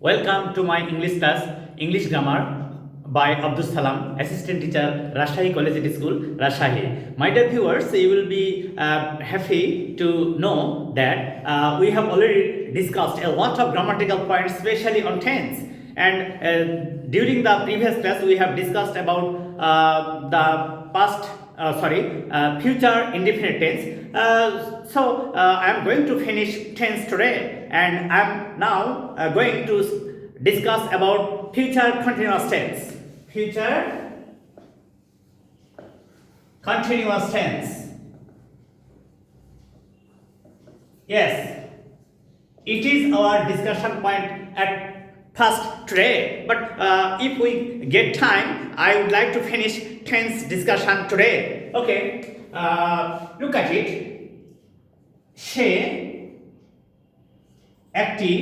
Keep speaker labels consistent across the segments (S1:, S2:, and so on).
S1: Welcome to my English class, English Grammar by Abdul Salam, Assistant Teacher, Rajshahi College School, Rajshahi. My dear viewers, you will be happy to know that we have already discussed a lot of grammatical points, especially on tense. And during the previous class, we have discussed about future indefinite tense. So I am going to finish tense today, and I am now going to discuss about future continuous tense. Future continuous tense. Yes, it is our discussion point at first today, but if we get time, I would like to finish tense discussion today. Okay, look at it. সে একটি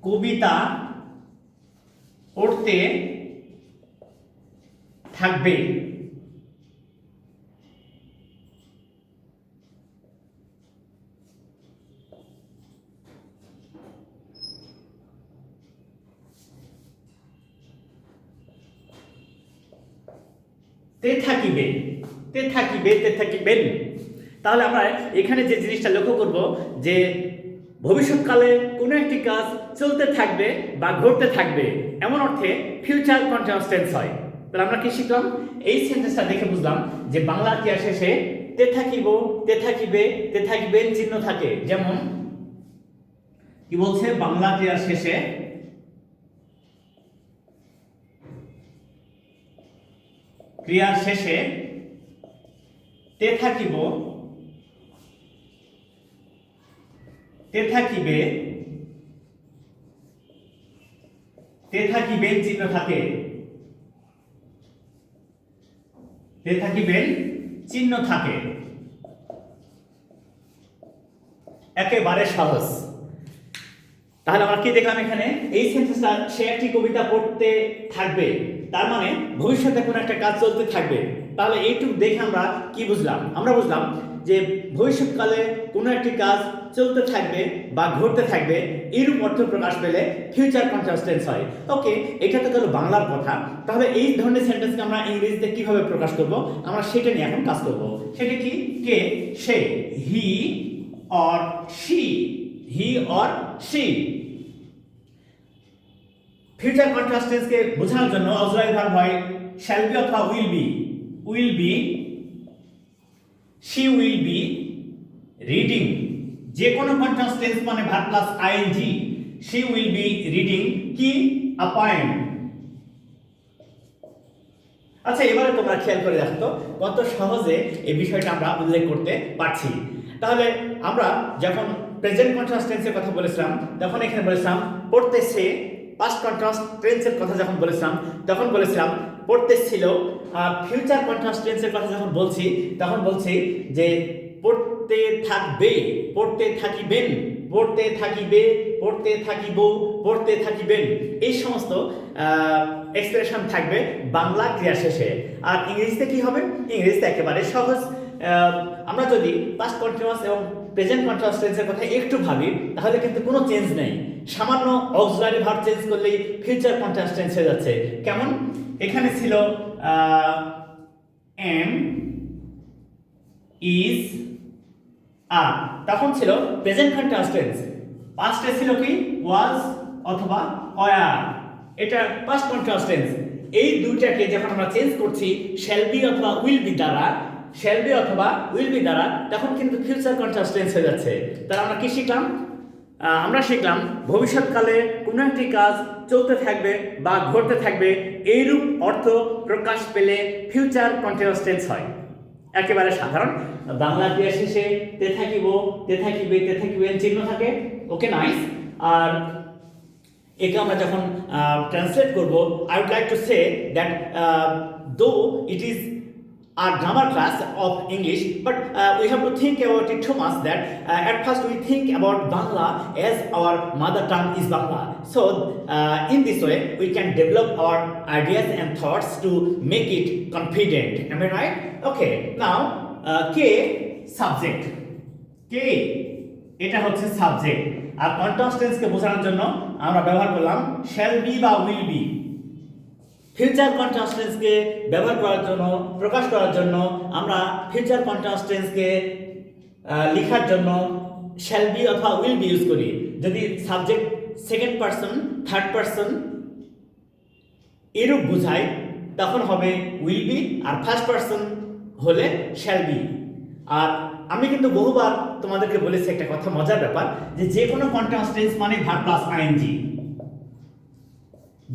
S1: কবিতা পড়তে থাকবে। তে থাকিবেন। তাহলে আমরা এখানে যে জিনিসটা লক্ষ্য করব যে ভবিষ্যৎকালে কোনো একটি কাজ চলতে থাকবে বা ঘটতে থাকবে, এমন অর্থে ফিউচার কন্টিনিউয়াস টেন্স হয়। তাহলে আমরা কি শিখলাম? এই সেন্টেন্সটা দেখে বুঝলাম যে বাংলা ক্রিয়া শেষে তে থাকিব, তে থাকিবে, তে থাকিবেন চিহ্ন থাকে। যেমন কি বলছে? বাংলা ক্রিয়া শেষে ক্রিয়ার শেষে তে থাকিব, তে থাকিবে, তে থাকিবেন চিহ্ন থাকে। তে থাকিবেন চিহ্ন থাকে। একেবারে সহজ। তাহলে আমরা কি দেখলাম এখানে? এই সেন্টেন্সটা সে একটি কবিতা পড়তে থাকবে, তার মানে ভবিষ্যতে কোনো একটা কাজ চলতে থাকবে। তাহলে এইটুকু দেখে আমরা কি বুঝলাম? আমরা বুঝলাম যে ভবিষ্যৎকালে কোনো একটি কাজ চলতে থাকবে বা ঘটতে থাকবে, এরূপ অর্থ প্রকাশ পেলে ফিউচার কন্টিনিউয়াস টেন্স হয়। ওকে, এটা তো গেল বাংলার কথা। তাহলে এই ধরনের সেন্টেন্সকে আমরা ইংরেজিতে কিভাবে প্রকাশ করব? আমরা সেটা নিয়ে এখন কাজ করব। সেটা কি? কে, সে, he or she, he or she. Future continuous টেন্সকে বোঝানোর জন্য অক্সিলারি ভার্ব হয় শ্যাল বি অথবা will be. Will be, she will be reading। যে কোনো কন্টিনিউয়াস টেন্স মানে verb plus ING. she will be reading কি? a poem। আচ্ছা, এবারে তোমরা খেয়াল করে দেখো তো কত সহজে এই বিষয়টা আমরা উল্লেখ করতে পারছি। তাহলে আমরা যখন প্রেজেন্ট কন্টিনিউয়াস টেন্সের কথা বলেছিলাম, তখন এখানে বলেছিলাম পড়তেছে। পাস্ট কন্টিনিউয়াস টেন্সের কথা যখন বলেছিলাম, তখন বলেছিলাম পড়তেছিল। ফিউচার কন্টিনিউয়াস টেন্সের কথা যখন বলছি, তখন বলছি যে পড়তে থাকবে, পড়তে থাকিবেন, পড়তে থাকিবে, পড়তে থাকিব, পড়তে থাকিবেন। এই সমস্ত এক্সপ্রেশন থাকবে বাংলা ক্রিয়া শেষে। আর ইংরেজিতে কি হবে? ইংরেজিতে একেবারে সহজ। আমরা যদি পাস্ট কন্টিনিউয়াস এবং প্রেজেন্ট কন্টিনিউয়াস টেন্সের কথা একটু ভাবি, তাহলে কিন্তু কোনো চেঞ্জ নেই। সামান্য অক্সিলারি ভার্ব চেঞ্জ করলেই ফিউচার কন্টিনিউয়াস টেন্স হয়ে যাচ্ছে। কেমন? এখানে ছিল এম, ইজ, আর, তখন ছিল প্রেজেন্ট কন্টিনিউয়াস টেন্স। পাস্টে ছিল কি? ওয়াজ অথবা ওয়ার। এটা পাস্ট কন্টিনিউয়াস টেন্স। এই দুইটাকে যখন আমরা চেঞ্জ করছি শ্যাল বি অথবা উইল বি দ্বারা, শ্যাল বি অথবা উইল বি দ্বারা, তখন কিন্তু ফিউচার কন্টিনিউয়াস টেন্স হয়ে যাচ্ছে। তাহলে আমরা কি শিখলাম? আমরা শিখলাম ভবিষ্যৎকালে কোনো একটি কাজ চলতে থাকবে বা ঘটতে থাকবে, এইরূপ অর্থ প্রকাশ পেলে ফিউচার কন্টিনিউয়াস টেন্স হয়। একেবারে সাধারণ। বাংলা ক্রিয়া শেষে তে থাকিব, তে থাকিবে, তে থাকিবেন চিহ্ন থাকে। ওকে, নাইস। আর একে আমরা যখন ট্রান্সলেট করব, I would like to say that though it is a grammar class of English, but we have to think about it too much that at first we think about Bangla as our mother tongue is Bangla. So in this way we can develop our ideas and thoughts to make it confident. Am I right? Okay, now K subject। K এটা হচ্ছে subject. আর continuous টেন্সকে বোঝানোর জন্য আমরা ব্যবহার করলাম shall be বা will be. Future continuous টেন্সকে ব্যবহার করার জন্য, প্রকাশ করার জন্য আমরা ফিউচার কন্টিনিউয়াস টেন্সকে লেখার জন্য শ্যাল বি অথবা উইল বি ইউজ করি। যদি subject second person, third person এরূপ বোঝায় তখন হবে উইল বি, আর ফার্স্ট পারসন হলে শ্যাল বি। আর আমি কিন্তু বহুবার তোমাদেরকে বলেছি একটা কথা, মজার ব্যাপার, যে কোনো কন্টিনিউয়াস টেন্স মানে ভার্ব প্লাস আইএনজি।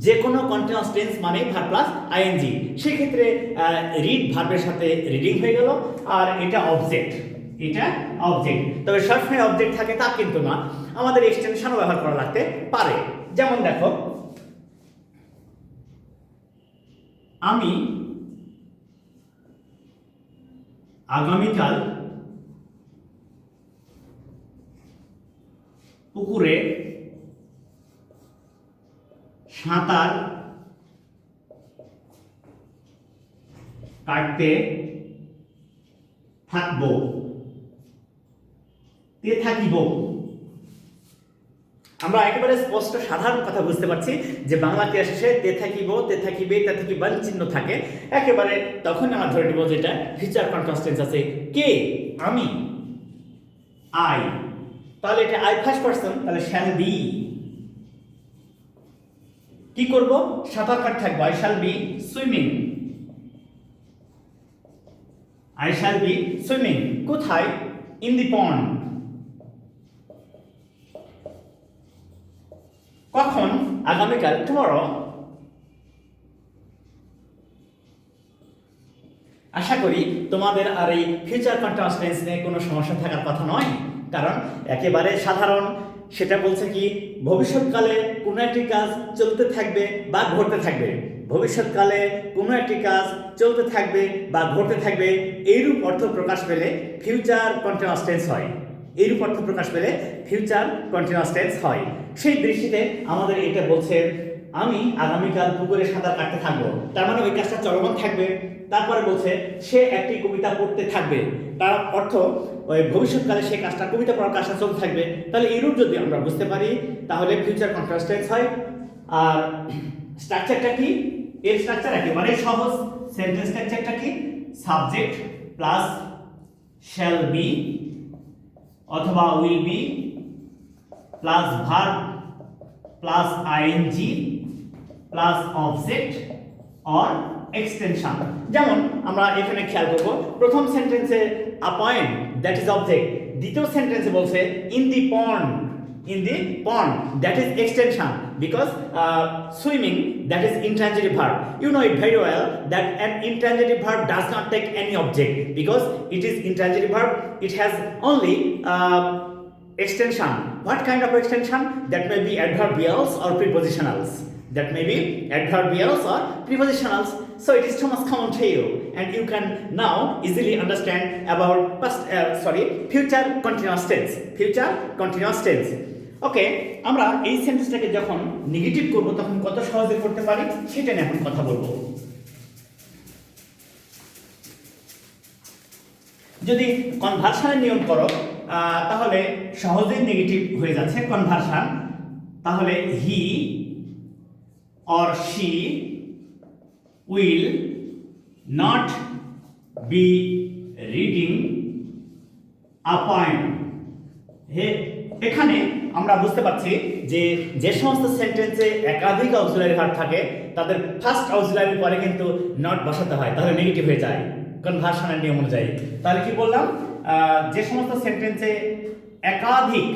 S1: যে কোনো কন্টিনিউয়াস টেন্স মানে ভার্ব প্লাস আইএনজি। সেক্ষেত্রে রিড ভার্বের সাথে রিডিং হয়ে গেল, আর এটা অবজেক্ট, এটা অবজেক্ট। তবে সবসময় অবজেক্ট থাকে তা কিন্তু না, আমাদের এক্সটেনশনও ব্যবহার করা লাগতে পারে। যেমন দেখো, আমি আগামীকাল পুকুরে সাঁতার কাটতে থাকব, থাকিব। আমরা একেবারে স্পষ্ট সাধারণ কথা বুঝতে পারছি যে বাংলা ক্রিয়া শেষে তে থাকিব, তে থাকিবে, তে থাকিবান চিহ্ন থাকে, একেবারে তখন আমরা ধরে নেব যেটা ফিউচার কন্টিনিউয়াস টেন্স আছে। কে? আমি, আই। তাহলে এটা আই ফার্স্ট পারসন, তাহলে শ্যাল বি। কি করব? সাঁতার কাটতে থাকবো, I shall be swimming. I shall be swimming. কোথায়? ইন দি পন্ড। কখন? আগামীকাল, টুমরো। আশা করি তোমাদের আর এই ফিউচার কন্টিনিউয়াস টেন্স নিয়ে কোনো সমস্যা থাকার কথা নয়, কারণ একেবারে সাধারণ। সেটা বলছে কি, ভবিষ্যৎকালে কোনো একটি কাজ চলতে থাকবে বা ঘটতে থাকবে। ভবিষ্যৎকালে কোনো একটি কাজ চলতে থাকবে বা ঘটতে থাকবে, এইরূপ অর্থ প্রকাশ পেলে ফিউচার কন্টিনিউয়াস টেন্স হয়। এইরূপ অর্থ প্রকাশ পেলে ফিউচার কন্টিনিউয়াস টেন্স হয়। সেই দৃষ্টিতে আমাদের এটা বলছে, আমি আগামীকাল পুকুরে সাঁতার কাটতে থাকবো, তার মানে ওই কাজটা চলমান থাকবে। তারপরে বলছে সে একটি কবিতা পড়তে থাকবে, তার অর্থ ওই ভবিষ্যৎকালে সেই কাজটা, কবিতা পড়ার কাজটা চলতে থাকবে। তাহলে এইরূপ যদি আমরা বুঝতে পারি তাহলে ফিউচার কন্টিনিউয়াস টেন্স হয়। আর স্ট্রাকচারটা কি? এর স্ট্রাকচার একেবারে সহজ। সেন্টেন্স স্ট্রাকচারটা কি? সাবজেক্ট প্লাস শ্যাল বি অথবা will be plus verb plus ING plus object or extension. যেমন আমরা এখানে খেয়াল করব, প্রথম সেন্টেন্সে a point, that is object. দ্বিতীয় সেন্টেন্সে বলছে in the pond, in the pond, that is extension, because swimming, that is intransitive verb. You know it very well that an intransitive verb does not take any object, because it is intransitive verb, it has only extension. What kind of extension? That may be adverbials or prepositionals. That may be adverbials or prepositionals. So it is too much common to you, and you can now easily understand about future continuous tense. Future continuous tense. ওকে, আমরা এই সেন্টেন্সটাকে যখন negative করব তখন কত সহজে করতে পারি সেটা নিয়ে এখন কথা বলবো। যদি কনভার্সনের নিয়ম করো তাহলে সহজেই নেগেটিভ হয়ে যাচ্ছে কনভার্সন। তাহলে হি or she will not be reading a poem. এখানে আমরা বুঝতে পারছি যে যে সমস্ত সেন্টেন্সে একাধিক অক্সিলারি ভার্ব থাকে তাদের ফার্স্ট অক্সিলারি পরে কিন্তু নট বসাতে হয়, তাহলে নেগেটিভ হয়ে যায় কনভার্সনের নিয়ম অনুযায়ী। তাহলে কি বললাম, যে সমস্ত সেন্টেন্সে একাধিক,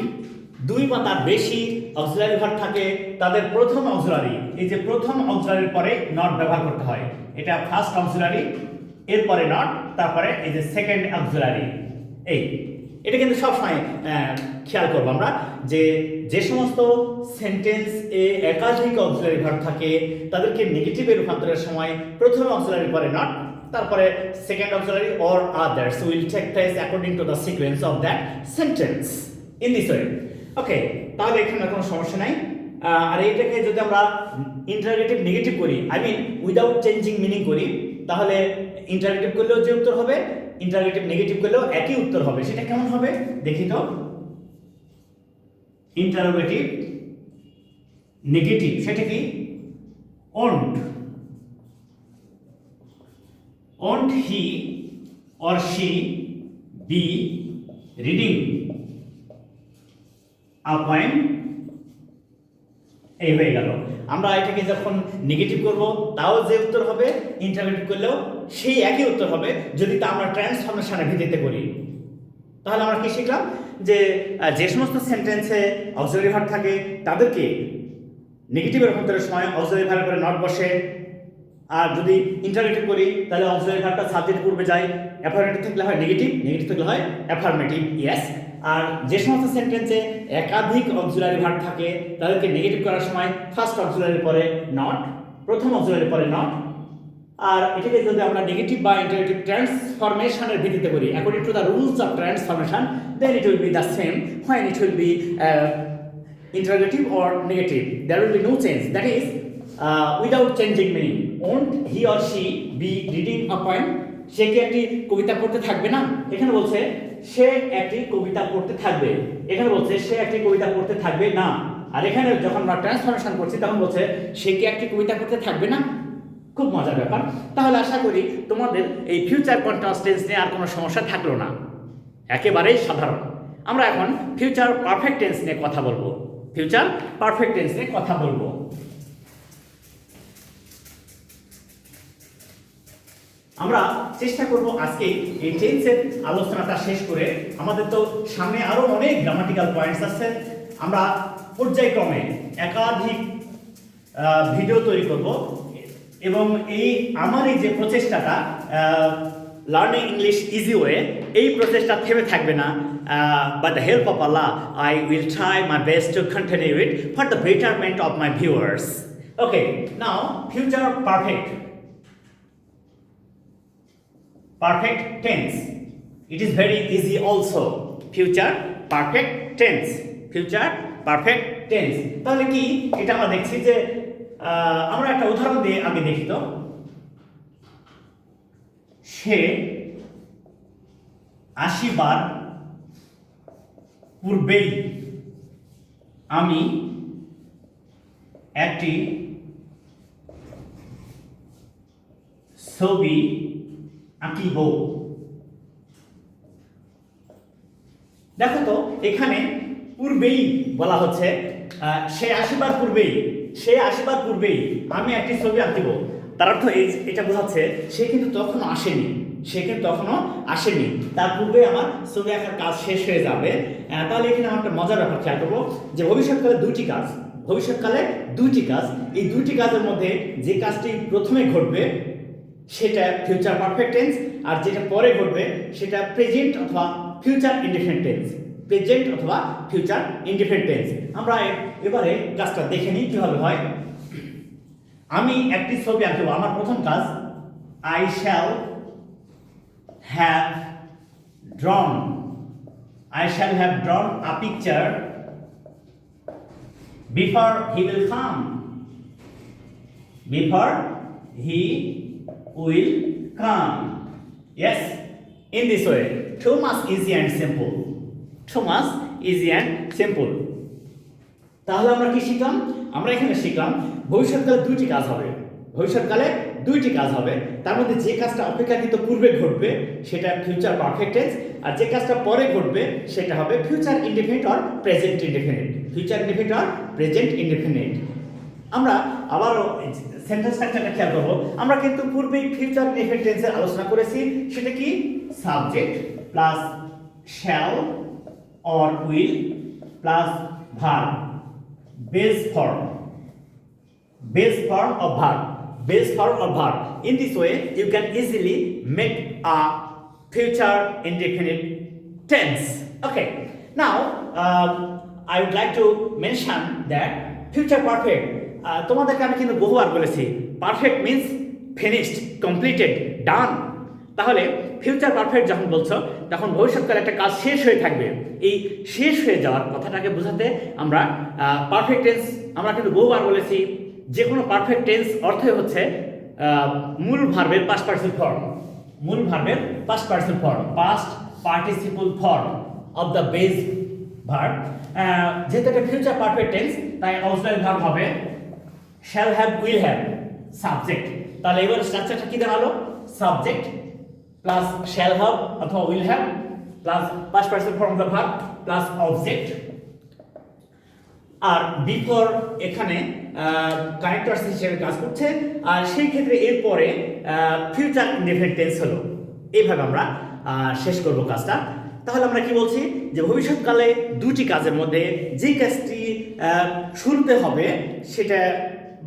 S1: দুই বা তার বেশি অক্সিলারি ভার্ব থাকে তাদের প্রথম অক্সিলারি, এই যে প্রথম অক্সিলারির পরে নট ব্যবহার করতে হয়। এটা ফার্স্ট অক্সিলারি, এরপরে নট, তারপরে এই যে সেকেন্ড অক্সিলারি। এটা কিন্তু সবসময় খেয়াল করবো আমরা যে যে সমস্ত সেন্টেন্স এ একাধিক অক্সিলারি ভার্ব থাকে তাদেরকে নেগেটিভে রূপান্তরের সময় প্রথম অক্সিলারি পরে নট, তারপরে second auxiliary or others will take place according to the sequence of that sentence in this way. Okay, তাহলে এখানে কোনো সমস্যা নাই। আর এইটাকে যদি আমরা ইন্টারোগেটিভ নেগেটিভ করি, I mean without changing meaning করি, তাহলে ইন্টারোগেটিভ করলেও যে উত্তর হবে, ইন্টারোগেটিভ নেগেটিভ করলেও একই উত্তর হবে। সেটা কেমন হবে দেখি তো। ইন্টারোগেটিভ নেগেটিভ, সেটা কি won't he or she be reading a poem. এই হয়ে গেল। আমরা এটাকে যখন নেগেটিভ করব তাও যে উত্তর হবে, ইন্টারোগেটিভ করলেও সেই একই উত্তর হবে যদি তা আমরা ট্রান্সফরমেশনের ভিত্তিতে করি। তাহলে আমরা কি শিখলাম যে যে সমস্ত সেন্টেন্সে অক্সিলারি ভার্ব থাকে তাদেরকে নেগেটিভে রূপান্তরের সময় অক্সিলারি ভার্বের পরে নট বসে, আর যদি ইন্টারোগেটিভ করি তাহলে অক্সিলারি ভার্বটা সাবজেক্ট পূর্বে যায়, অ্যাফার্মেটিভ থাকলে হয় নেগেটিভ, নেগেটিভ থাকলে হয় অ্যাফার্মেটিভ ইয়েস। আর যে সমস্ত সেন্টেন্সে একাধিক অক্সিলারি ভার্ব থাকে তাদেরকে নেগেটিভ করার সময় ফার্স্ট অক্সিলারির পরে নট, প্রথম অক্সিলারির পরে নট। আর এটাকে যদি আমরা নেগেটিভ বা ইন্টারোগেটিভ ট্রান্সফরমেশনের ভিত্তিতে করি according to the rules of transformation, then it will be the same when it will be interrogative or negative. There will be no change, that is without changing meaning. Won't he or she be reading a poem? সে কি একটি কবিতা পড়তে থাকবে না? এখানে বলছে সে একটি কবিতা পড়তে থাকবে, এখানে বলছে সে একটি কবিতা পড়তে থাকবে না। আর এখানে যখন আমরা ট্রান্সফরমেশন করছি তখন বলছে সে কি একটি কবিতা পড়তে থাকবে না। খুব মজার ব্যাপার। তাহলে আশা করি তোমাদের এই ফিউচার কন্টিনিউয়াস টেন্স নিয়ে আর কোনো সমস্যা থাকলো না, একেবারেই সাধারণ। আমরা এখন ফিউচার পারফেক্ট টেন্স নিয়ে কথা বলবো, ফিউচার পারফেক্ট টেন্স নিয়ে কথা বলবো। আমরা চেষ্টা করব আজকে এই টেন্সের আলোচনাটা শেষ করে, আমাদের তো সামনে আরো অনেক গ্রামাটিক্যাল পয়েন্টস আছে, আমরা পর্যায়ক্রমে একাধিক ভিডিও তৈরি করব এবং আমার এই যে প্রচেষ্টাটা লার্নিং ইংলিশ ইজি ওয়ে, এই প্রচেষ্টা থেমে থাকবে না। By the help of Allah, I will try my best to continue it for the betterment of my viewers. Okay, now future perfect tense. It is very easy also. Future perfect tense. তাহলে কি এটা আমরা দেখছি যে আমরা একটা উদাহরণ দিয়ে আগে দেখি তো। সে 80 বার পূর্বেই আমি একটি ছবি আঁকিব। দেখো তো এখানে পূর্বেই বলা হচ্ছে, সে 80 বার পূর্বেই আমি একটি ছবি আঁকিব। তার অর্থ এটা বোঝাচ্ছে সে কিন্তু তখনও আসেনি, তার পূর্বে আমার ছবি আঁকার কাজ শেষ হয়ে যাবে। তাহলে এখানে আমার একটা মজার ব্যাপার খেয়াল করবো যে ভবিষ্যৎকালে দুইটি কাজ, এই দুইটি কাজের মধ্যে যে কাজটি প্রথমে ঘটবে সেটা ফিউচার পারফেক্ট টেন্স, আর যেটা পরে ঘটবে সেটা প্রেজেন্ট অথবা ফিউচার ইনডিফিনিট টেন্স। আমরা এবারে কাজটা দেখে নিই কিভাবে হয়। আমি একটি ছবি আঁকব, আমার প্রথম কাজ I shall have drawn a picture before he will come. Yes, in this way, too much easy and simple. তাহলে আমরা কি শিখলাম? আমরা এখানে শিখলাম ভবিষ্যৎকালে দুইটি কাজ হবে, তার মধ্যে যে কাজটা অপেক্ষাকৃত পূর্বে ঘটবে সেটা ফিউচার পারফেক্ট টেন্স, আর যে কাজটা পরে ঘটবে সেটা হবে future indefinite or present indefinite. আমরা আবারও সেন্টেন্স স্ট্রাকচারটা খেয়াল করব। আমরা কিন্তু পূর্বেই ফিউচার ইনডিফিনিট টেন্সের আলোচনা করেছি, সেটা কি subject plus shall or will plus verb, base form of verb. In this way, you can easily make a future indefinite tense. Okay. Now, I would like to mention that future perfect. তোমাদেরকে আমি কিন্তু বহুবার বলেছি, perfect means finished, completed, done. তাহলে future perfect যখন বলছো তখন ভবিষ্যৎকালে একটা কাজ শেষ হয়ে থাকবে। এই শেষ হয়ে যাওয়ার কথাটাকে বোঝাতে আমরা পারফেক্ট টেন্স আমরা কিন্তু বহুবার বলেছি, যে কোনো পারফেক্ট টেন্স অর্থই হচ্ছে মূল ভার্বের past participle form of the base verb, যেহেতু এটা ফিউচার পারফেক্ট টেন্স তাই অক্সিলারি ভার্ব হবে shall have, will have, subject. তাহলে এবার স্ট্রাকচারটা কি দাঁড়ালো? সাবজেক্ট প্লাস শ্যাল হ্যাভ অথবা will have plus past participle form of the verb plus object, আর বিফোর এখানে কানেক্টরস হিসেবে কাজ করছে, আর সেই ক্ষেত্রে এরপরে ফিউচার ইনডেফিনিট টেন্স হলো। এইভাবে আমরা শেষ করব কাজটা। তাহলে আমরা কি বলছি যে ভবিষ্যৎকালে দুটি কাজের মধ্যে যে কাজটি শুরুতে হবে সেটা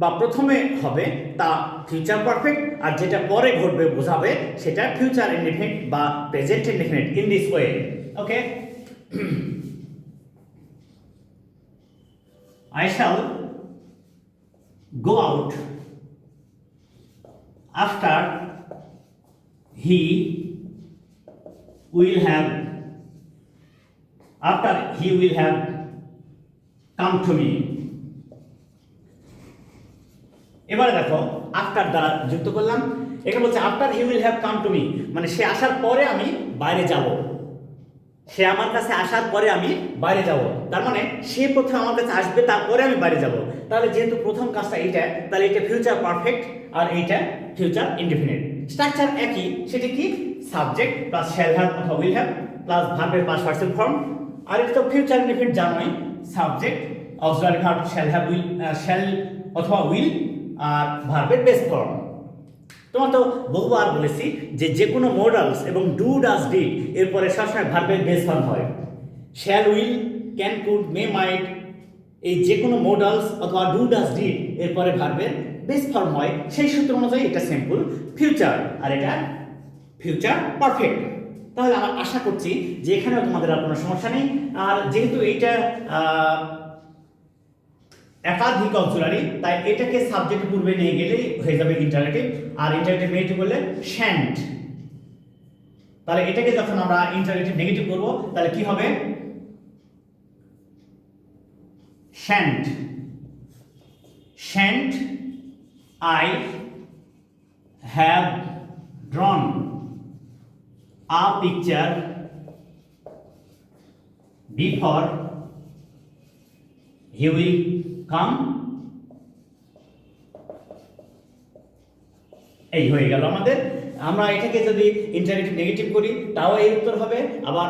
S1: বা প্রথমে হবে তা ফিউচার পারফেক্ট, আর যেটা পরে ঘটবে বোঝাবে সেটা ফিউচার ইনডেফিনিট বা present indefinite in this way. Okay, I shall go out after he will have come to me. এবারে দেখো আফটার দ্বারা যুক্ত করলাম, এখানে বলছে after he will have come to me, মানে সে আসার পরে আমি বাইরে যাব, সে আমার কাছে আসার পরে আমি বাইরে যাব, তার মানে সে প্রথমে আমার কাছে আসবে তারপরে আমি বাইরে যাব। তাহলে যেহেতু প্রথম কাজটা এইটা, তাহলে এটা ফিউচার পারফেক্ট আর এইটা ফিউচার ইনডেফিনিট। স্ট্রাকচার একই, সেটা কি সাবজেক্ট প্লাস শ্যাল হ্যাভ অথবা উইল হ্যাভ প্লাস ভার্বের পাস্ট পার্টিসিপল ফর্ম, আর এটা তো ফিউচার ইনডেফিনিট জানোই, subject auxiliary verb shall have, will, shall অথবা উইল আর ভার্বের বেস ফর্ম। তোমার তো বহুবার বলেছি যে যে কোনো মডালস এবং ডু ডাজ ডিড এরপরে সবসময় ভার্বের বেস ফর্ম হয়। শ্যাল, উইল, ক্যান, কুড, মে, মাইট, এই যে কোনো মডালস অথবা ডু ডাজ ডিড এরপরে ভার্বের বেস ফর্ম হয়। সেই সূত্র অনুযায়ী এটা সিম্পল ফিউচার আর এটা ফিউচার পারফেক্ট। তাহলে আমরা আশা করছি যে এখানেও তোমাদের আর কোনো সমস্যা নেই। আর যেহেতু এইটা একাধিক অক্সিলারি, তাই এটাকে সাবজেক্টের পূর্বে নিয়ে গেলেই হয়ে যাবে ইন্টারেটিভ, আর ইন্টারেটিভ নেগেটিভ বললে শ্যান্ট। তাহলে এটাকে যখন আমরা ইন্টারেটিভ নেগেটিভ করব তাহলে কি হবে? Shan't, shan't I have drawn a picture before he will come. এই হয়ে গেল আমাদের। আমরা এটাকে যদি ইন্টারেটিভ নেগেটিভ করি তাও এই উত্তর হবে, আবার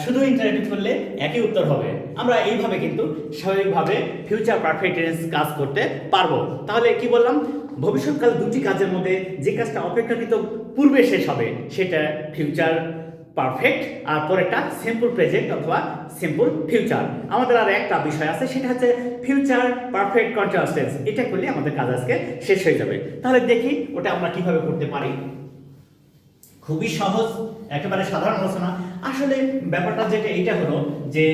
S1: শুধু ইন্টারেটিভ করলে একই উত্তর হবে। আমরা এইভাবে কিন্তু স্বাভাবিকভাবে ফিউচার পারফেক্ট টেন্স কাজ করতে পারবো। তাহলে কি বললাম? ভবিষ্যৎকাল দুটি কাজের মধ্যে যে কাজটা অপেক্ষাকৃত পূর্বে শেষ হবে সেটা ফিউচার পারফেক্ট, আর পরেরটা সিম্পল প্রেজেন্ট অথবা সিম্পল ফিউচার। আমাদের আর একটা বিষয় আছে, সেটা হচ্ছে ফিউচার পারফেক্ট কন্টিনিউয়াস টেন্স। এটা করলে আমাদের কাজ আজকে শেষ হয়ে যাবে। তাহলে দেখি ওটা আমরা কিভাবে করতে পারি। খুবই সহজ, একেবারে সাধারণ আলোচনা। আসলে ব্যাপারটা যেটা এইটা হলো যে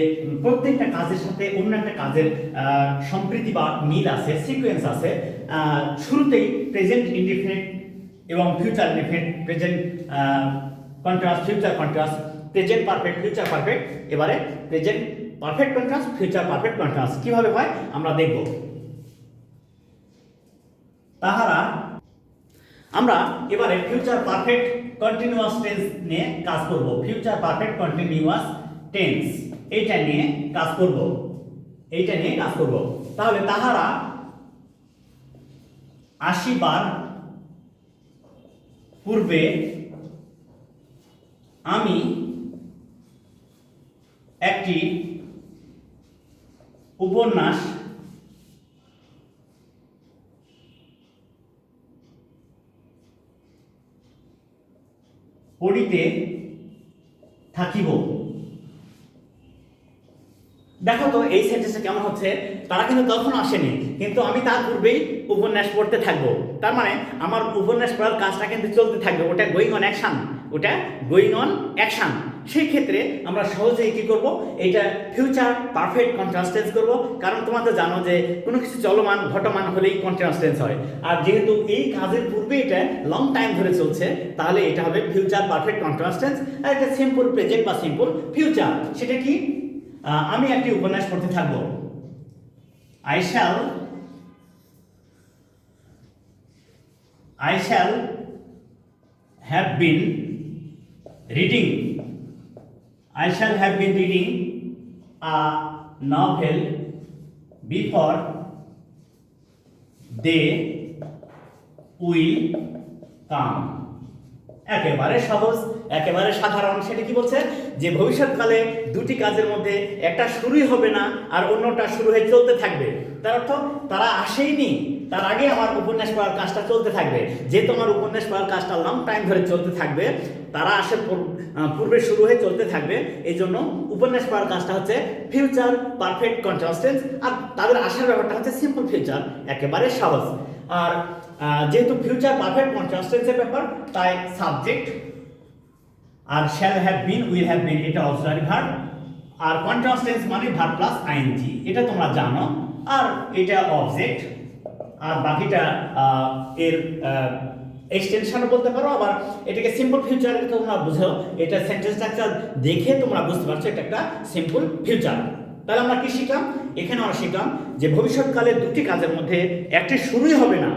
S1: প্রত্যেকটা কাজের সাথে অন্য একটা কাজের সম্প্রীতি বা মিল আছে, সিকোয়েন্স আছে। শুরুতেই প্রেজেন্ট ইনডিফিনিট এবং future indefinite, present continuous, future continuous, present perfect, future perfect. এবারে present perfect continuous, future perfect continuous কিভাবে হয় আমরা দেখব। তাহারা, আমরা এবারে ফিউচার পারফেক্ট কন্টিনিউয়াস টেন্স নিয়ে কাজ করব। ফিউচার পারফেক্ট কন্টিনিউয়াস টেন্স এইটা নিয়ে কাজ করব, এইটা নিয়ে কাজ করব। তাহলে তাহারা আসিবার পূর্বে আমি একটি উপন্যাস পড়িতে থাকিব। দেখো তো এই সেন্টেন্সটা কেমন হচ্ছে? তারা কিন্তু তখন আসেনি, কিন্তু আমি তার পূর্বেই উপন্যাস পড়তে থাকবো। তার মানে আমার উপন্যাস পড়ার কাজটা কিন্তু চলতে থাকবে, ওটা গোয়িং অন অ্যাকশন, ওটা গোয়িং অন অ্যাকশন। সেই ক্ষেত্রে আমরা সহজেই কি করব? এইটা ফিউচার পারফেক্ট কন্টিনিউয়াস টেন্স করব, কারণ তোমরা তো জানো যে কোনো কিছু চলমান ঘটমান হলেই কন্টিনিউয়াস টেন্স হয়। আর যেহেতু এই কাজের পূর্বে এটা লং টাইম ধরে চলছে, তাহলে এটা হবে ফিউচার পারফেক্ট কন্টিনিউয়াস টেন্স। আর এটা সিম্পল প্রেজেন্ট বা সিম্পল ফিউচার। সেটা কি? আমি একটি উপন্যাস পড়তে থাকব। I shall have been reading a novel before they will come. একেবারে সহজ, একেবারে সাধারণ। সেটা কি বলছে যে ভবিষ্যৎকালে দুটি কাজের মধ্যে একটা শুরুই হবে না আর অন্যটা শুরু হয়ে চলতে থাকবে। তার অর্থ তারা আসেইনি, তার আগে আমার উপন্যাস পড়ার কাজটা চলতে থাকবে। যেহেতু আমার উপন্যাস পড়ার কাজটা লং টাইম ধরে চলতে থাকবে, তারা পূর্বে শুরু হয়ে চলতে থাকবে, এই জন্য উপন্যাস পড়ার কাজটা হচ্ছে ফিউচার পারফেক্ট কন্টিনিউয়াস টেন্স, আর তাদের আসার ব্যাপারটা হচ্ছে সিম্পল ফিউচার, একেবারে সহজ। আর যেহেতু ফিউচার পারফেক্ট কন্টিনিউয়াস টেন্সের ব্যাপার, তাই সাবজেক্ট আর shall have been, will have been এটা অক্সিলারি ভার্ব, আর কন্টিনিউয়াস টেন্স মানে ভার্ব প্লাস আইএনজি, এটা তোমরা জানো। আর এটা অবজেক্ট, আর বাকিটা এর এক্সটেনশনও বলতে পারো, আবার এটাকে সিম্পল ফিউচার তোমরা বুঝো, এটা সেন্টেন্স স্ট্রাকচার দেখে তোমরা বুঝতে পারছো এটা একটা সিম্পল ফিউচার। তাহলে আমরা কি শিখলাম? এখানে আমরা শিখলাম যে ভবিষ্যৎকালে দুটি কাজের মধ্যে একটি শুরুই হবে না,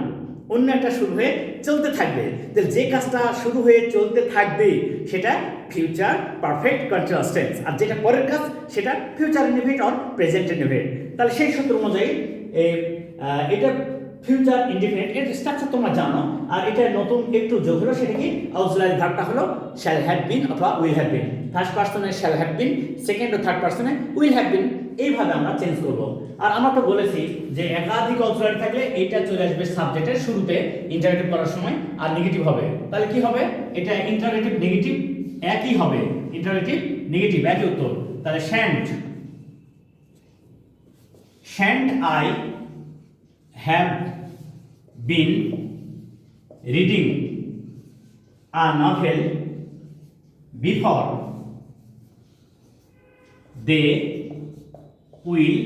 S1: অন্য একটা শুরু হয়ে চলতে থাকবে। তাহলে যে কাজটা শুরু হয়ে চলতে থাকবে সেটা ফিউচার পারফেক্ট কন্টিনিউয়াস টেন্স, আর যেটা পরের কাজ সেটা future indefinite or present indefinite. তাহলে সেই সূত্র অনুযায়ী এটা ফিউচার ইনডিফিনিট এর স্ট্রাকচার তোমরা জানো। আর এটা নতুন একটু যোগ হলো, সেটা কি অক্সিলারি ভার্বটা হলো শ্যাল হ্যাভ বিন অথবা উইল হ্যাভ বিন। ফার্স্ট পারসনে শ্যাল হ্যাভ বিন, সেকেন্ড ও থার্ড পারসনে উইল হ্যাভ বিন, এইভাবে আমরা চেঞ্জ করব। আর আমরা তো বলেছি যে একাধিক অক্সিলারি থাকলে এইটা চলে আসবে সাবজেক্টের শুরুতে ইন্টারেটিভ করার সময়, আর নেগেটিভ হবে। তাহলে কি হবে? এটা ইন্টারেটিভ নেগেটিভ একই হবে, ইন্টারেটিভ নেগেটিভ একই উত্তর। তাহলে shan't I have been reading a novel before they will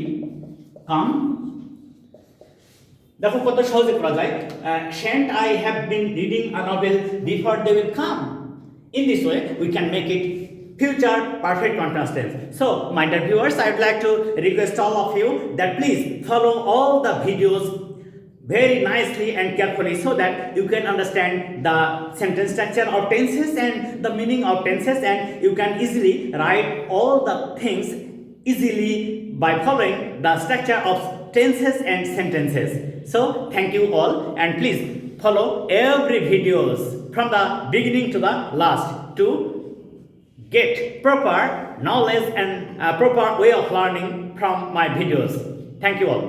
S1: come. দেখো কত সহজে করা যায়। Shan't I have been reading a novel before they will come? In this way we can make it future perfect continuous tense. So my dear viewers, I would like to request all of you that please follow all the videos very nicely and carefully, so that you can understand the sentence structure of tenses and the meaning of tenses, and you can easily write all the things easily by following the structure of tenses and sentences. So thank you all, and please follow every videos from the beginning to the last to get proper knowledge and proper way of learning from my videos. Thank you all.